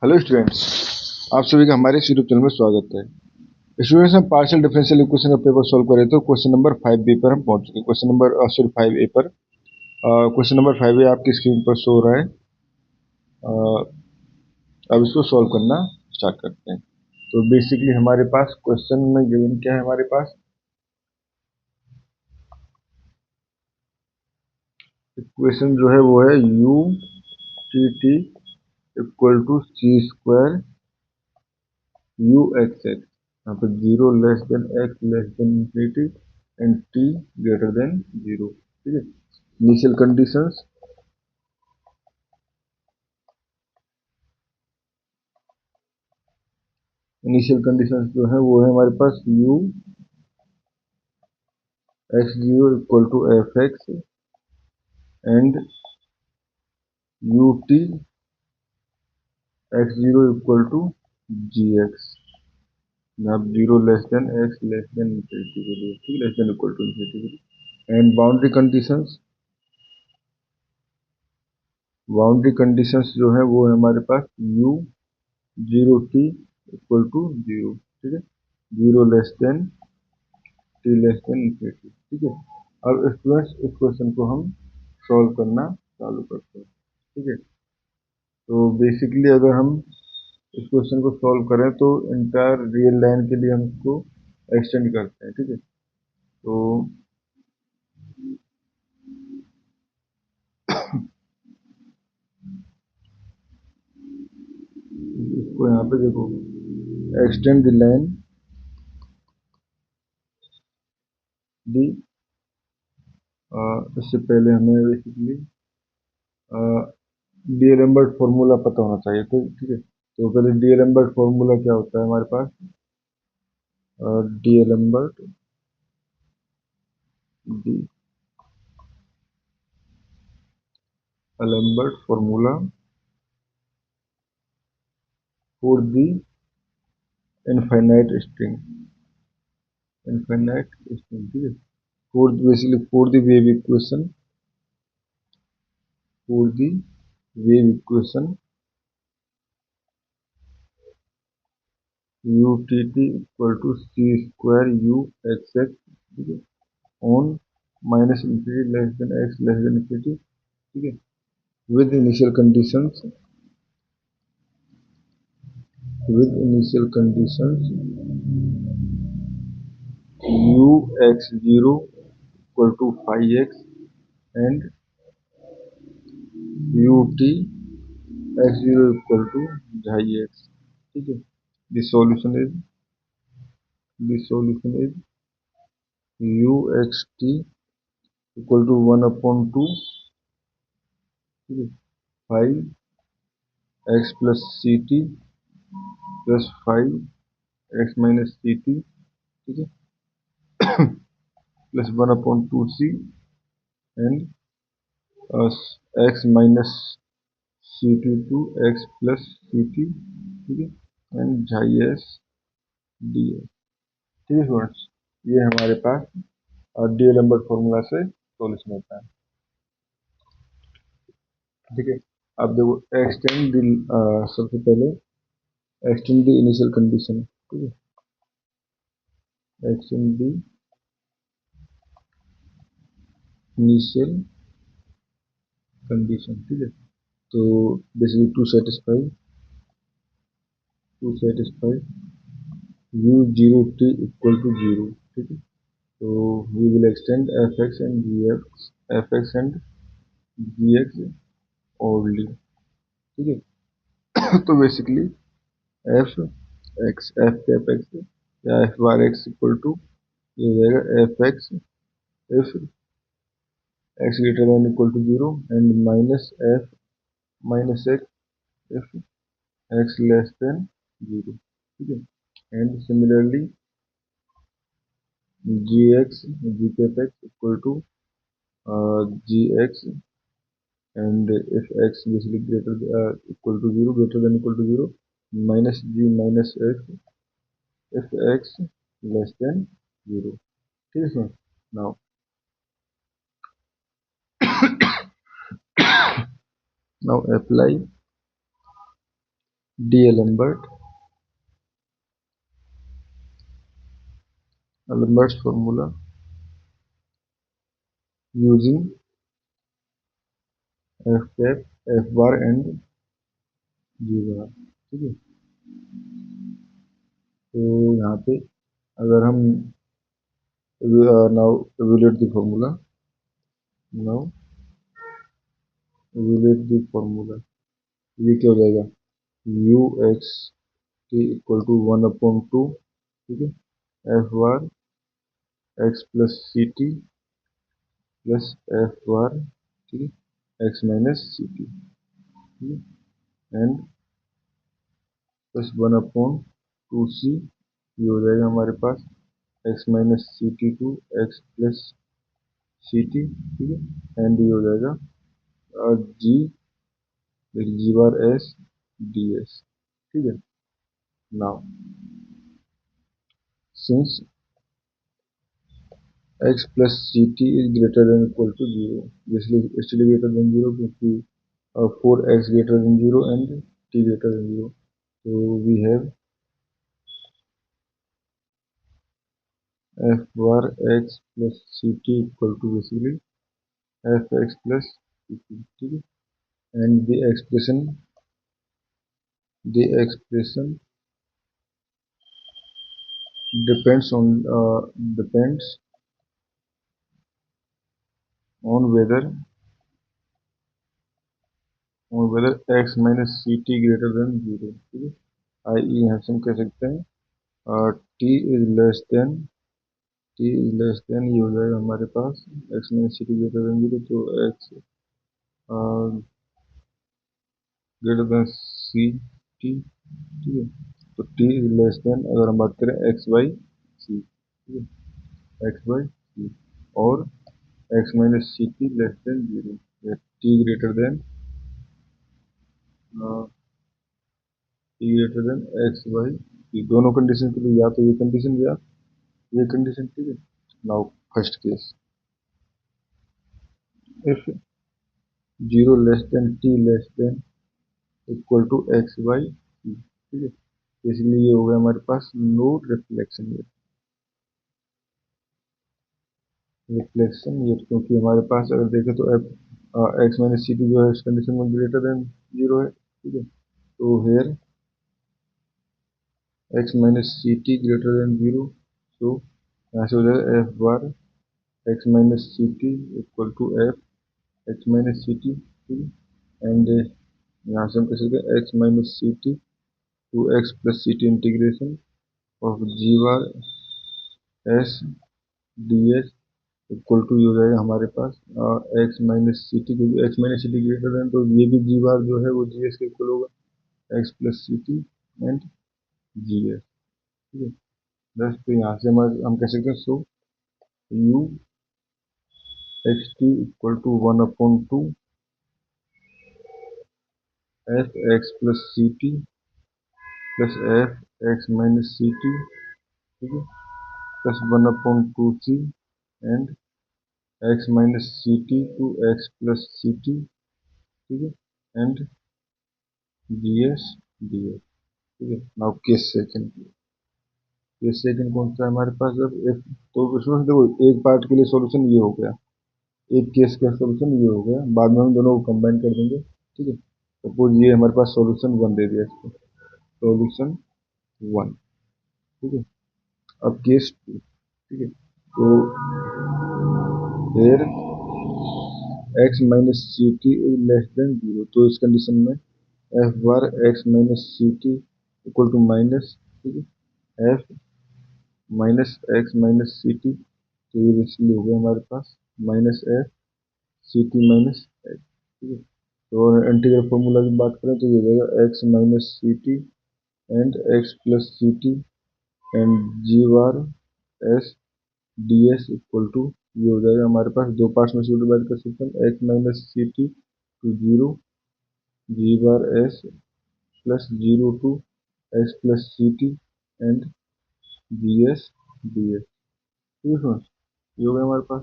Hello students, आप सभी का हमारे इस यूट्यूब चैनल में स्वागत है। स्टूडेंट्स, हम पार्शियल डिफरेंशियल इक्वेशन का पेपर सॉल्व कर रहे थे। क्वेश्चन नंबर 5 बी पर हम पहुंच चुके हैं। क्वेश्चन नंबर सॉरी 5 ए पर। क्वेश्चन नंबर 5 ए आपकी स्क्रीन पर शो हो रहा है। अब इसको सॉल्व करना स्टार्ट करते हैं। तो बेसिकली हमारे पास क्वेश्चन में गिवन क्या है, हमारे पास इक्वेशन जो है वो है u t t equal to c square u x x, यहाँ पर 0 less than x less than infinity and t greater than 0। ठीक है। इनिशियल कंडीशंस, जो है वो है हमारे पास u x zero equal to f x and u t x zero equal to g x, जहाँ 0 less than x less than infinity के लिए, ठीक, less than equal to infinity के लिए। एंड बाउंड्री कंडीशंस जो है वो है हमारे पास u zero t equal to zero, ठीक है, 0 less than t less than infinity. ठीक है। अब स्टूडेंट्स, इस क्वेश्चन को हम सॉल्व करना चालू करते हैं। ठीक है। तो बेसिकली अगर हम इस क्वेश्चन को सॉल्व करें तो इंटायर रियल लाइन के लिए हम इसको एक्सटेंड करते हैं। ठीक है। तो इसको यहाँ पे देखो, एक्सटेंड द लाइन दी, इससे पहले हमें बेसिकली डीएलएम्बर्ट फॉर्मूला पता होना चाहिए। तो ठीक है, तो पहले डीएलएम्बर्ट फॉर्मूला क्या होता है हमारे पास। D'Alembert d'Alembert formula for the infinite string, ठीक है, for basically for the wave equation, for the wave equation u t t equal to c square u x x, ठीक है, on minus infinity less than x less than infinity, ठीक है, with initial conditions, u x zero equal to five x and u t x zero equal to ढाई x. ठीक है। The solution is the solution is u x T equal to 1/2, ठीक है, 5 x plus C T plus 5 x minus C T, ठीक है, plus 1/2 C and x minus C T to x plus C T, ठीक है, and ढाई S D S. ठीक है students, ये हमारे पास डी एलम्बर्ट फॉर्मूला से सॉल्यूशन होता है। ठीक है। अब देखो, एक्सटेंड द, सबसे पहले एक्सटेंड द इनिशियल कंडीशन, ठीक है, एक्सटेंड द इनिशियल कंडीशन, ठीक है। तो basically to satisfy u zero t equal to zero, ठीक है, तो we will extend f x and g x, f x and g x only, ठीक है। तो basically f x, f cap x या f bar x equal to, ये हो जाएगा f x if x greater than equal to zero and minus f minus x if x less than zero, ठीक है, and similarly g x g cap x equal to g x and if x basically greater equal to zero, greater than equal to zero, minus g minus x if x less than 0, ठीक है sir. Now now apply D'Alembert's formula using f cap, f bar and g bar। ठीक है, तो यहाँ पे अगर हम now evaluate the formula, now evaluate the formula, ये क्या हो जाएगा, u x t equal to 1/2, ठीक है, f bar x plus C T plus f bar, ठीक है, x माइनस सी टी, ठीक है, एंड प्लस 1/2c, ये हो जाएगा हमारे पास x minus C T to x plus C T, ठीक है, एंड ये हो जाएगा g g bar S D S. ठीक है, now since x plus C T is greater than equal to zero, इसलिए ग्रेटर देन जीरो क्योंकि 4x greater than zero and t greater than zero, so we have f bar x plus ct equal to basically fx plus ct, ठीक है, and the expression depends on whether x minus ct greater than zero, ठीक है, i.e. यहाँ से हम कह सकते हैं t is less than ये हो जाएगा हमारे पास x minus ct greater than zero, तो x greater than c T, ठीक है, तो t इज लेस देन, अगर हम बात करें x बाई सी, ठीक है, x बाई सी, और x minus C t less than zero, t greater than t greater than x by c, दोनों कंडीशन के लिए या तो ये कंडीशन या ये कंडीशन, ठीक है। Now first case, if zero less than t less than equal to x by c, ठीक है, इसलिए ये हो गया हमारे पास नो रिफ्लेक्शन ये, क्योंकि हमारे पास अगर देखें तो एफ एक्स माइनस सी टी जो है इस कंडीशन में ग्रेटर देन जीरो है, ठीक है, तो here x minus C t greater than zero, तो यहाँ से हो जाएगा f bar x minus C t equal to f x minus C T, ठीक है, एंड यहाँ से हम कह सकते हैं x minus C T to x plus C t integration of g bar S D S equal to हो जाएगा हमारे पास एक्स माइनस सी टी, क्योंकि एक्स माइनस सी टी ग्रेटर देन, तो ये भी जी बार जो है वो जी एस के इक्वल होगा x plus C T and ji s, ठीक है, बस तो यहाँ से हम कह सकते हैं so U x T equal to 1/2 F X plus C T plus F x minus C T, ठीक है, plus 1/2 C and x minus C T to x plus C T, ठीक है, and G S D S, ठीक है। Now case second कौन सा है हमारे पास, अब एक तो इसमें देखो एक पार्ट के लिए सॉल्यूशन ये हो गया, एक केस का सॉल्यूशन ये हो गया, बाद में हम दोनों को कंबाइन कर देंगे, ठीक है। सपोज ये हमारे पास सॉल्यूशन वन दे दिया इसको, सॉल्यूशन वन, ठीक है, अब केस टू, ठीक है, तो फिर x minus C T is less than zero, तो इस कंडीशन में f bar x minus C t equal to minus, ठीक है, एफ माइनस एक्स माइनस सी टी, तो ये इसलिए हो गया हमारे पास minus F C T minus x, ठीक है, तो इंटीग्रल फॉर्मूला की बात करें तो ये हो जाएगा X minus C T and X plus C T and ji bar S D S equal to, ये हो जाएगा हमारे पास दो पार्ट्स में से डिवाइड कर सकते हैं, x minus C T to zero g bar s plus zero to x plus C T and G S D S, ठीक है फ्रेंड्स, ये हो गया हमारे पास।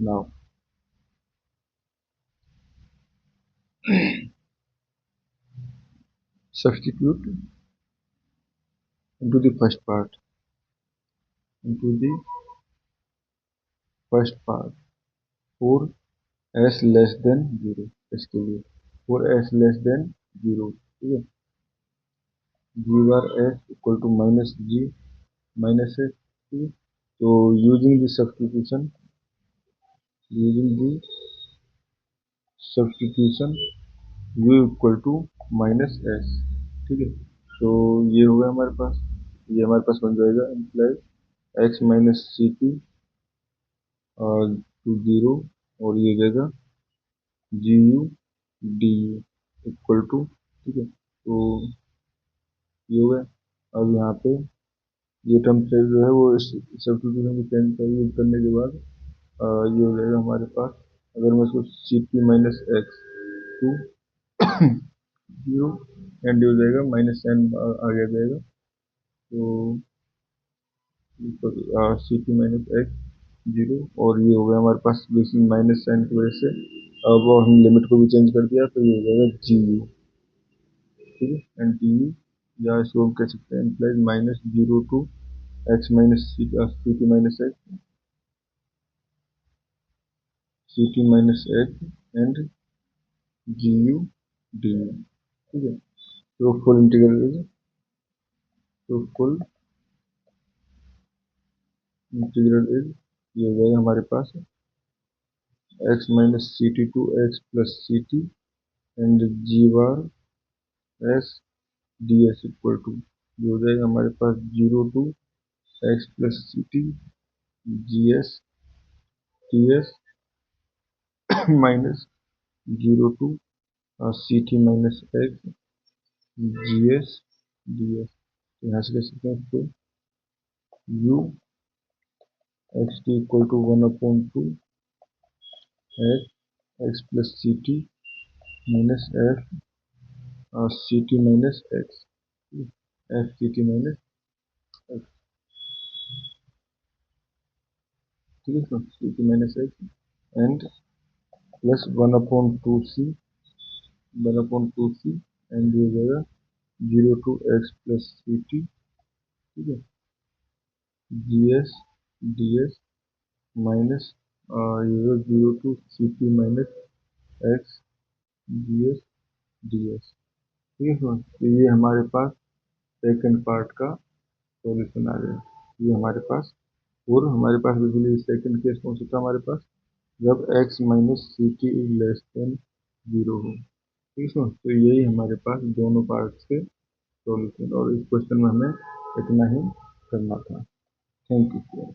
Now substitute into the first part, into the first part for s less than 0, इसके लिए for s less than 0, ठीक है, g bar s equal to minus g minus s, ठीक है। तो using the substitution, using the substitution u equal to minus s, ठीक है। तो ये हो गया हमारे पास, ये हमारे पास बन जाएगा imply x minus C T to 0, और ये हो जाएगा g u d u equal to, ठीक है। तो ये हो गया। अब यहाँ पे ये टर्म से जो है वो इस सब्स्टिट्यूशन को चेंज कर यूज करने के बाद ये हो जाएगा हमारे पास, अगर मैं इसको C T minus X to 0 and हो जाएगा माइनस साइन आगे आ जाएगा, तो सी टी माइनस एक्स 0, और ये हो गया हमारे पास बेसिक माइनस साइन की वजह से, अब हम लिमिट को भी चेंज कर दिया, तो ये हो जाएगा जी यू, ठीक है। एंड जी यू, या इसको हम कह सकते हैं implies minus 0 to x minus C T minus x, c T minus x and g u d u, ठीक है। तो फुल इंटीग्रल इज, तो फुल इंटीग्रल इज, ये हो जाएगा हमारे पास x minus C T to x plus C T and ji bar S D S equal to, ये हो जाएगा हमारे पास 0 to x plus C t g s t S minus 0 to C T minus X G S D S. यहाँ से कह सकते हैं इसको U x T equal to 1/2 X plus C T minus F C T minus X, F C T minus x, ठीक है sir, C T minus x and plus 1/2 C and ये हो जाएगा 0 to x plus C T, ठीक है, G S D S minus ये 0 to C T minus X G S D S, ठीक है सर। तो ये हमारे पास सेकंड पार्ट का सॉल्यूशन आ गया, ये हमारे पास, और हमारे पास बेसिकली सेकंड केस कौन सा था हमारे पास, जब x minus C T is less than 0 हो, ठीक है। तो यही हमारे पास दोनों पार्ट्स के सॉल्यूशन, और इस क्वेश्चन में हमें इतना ही करना था। Thank you.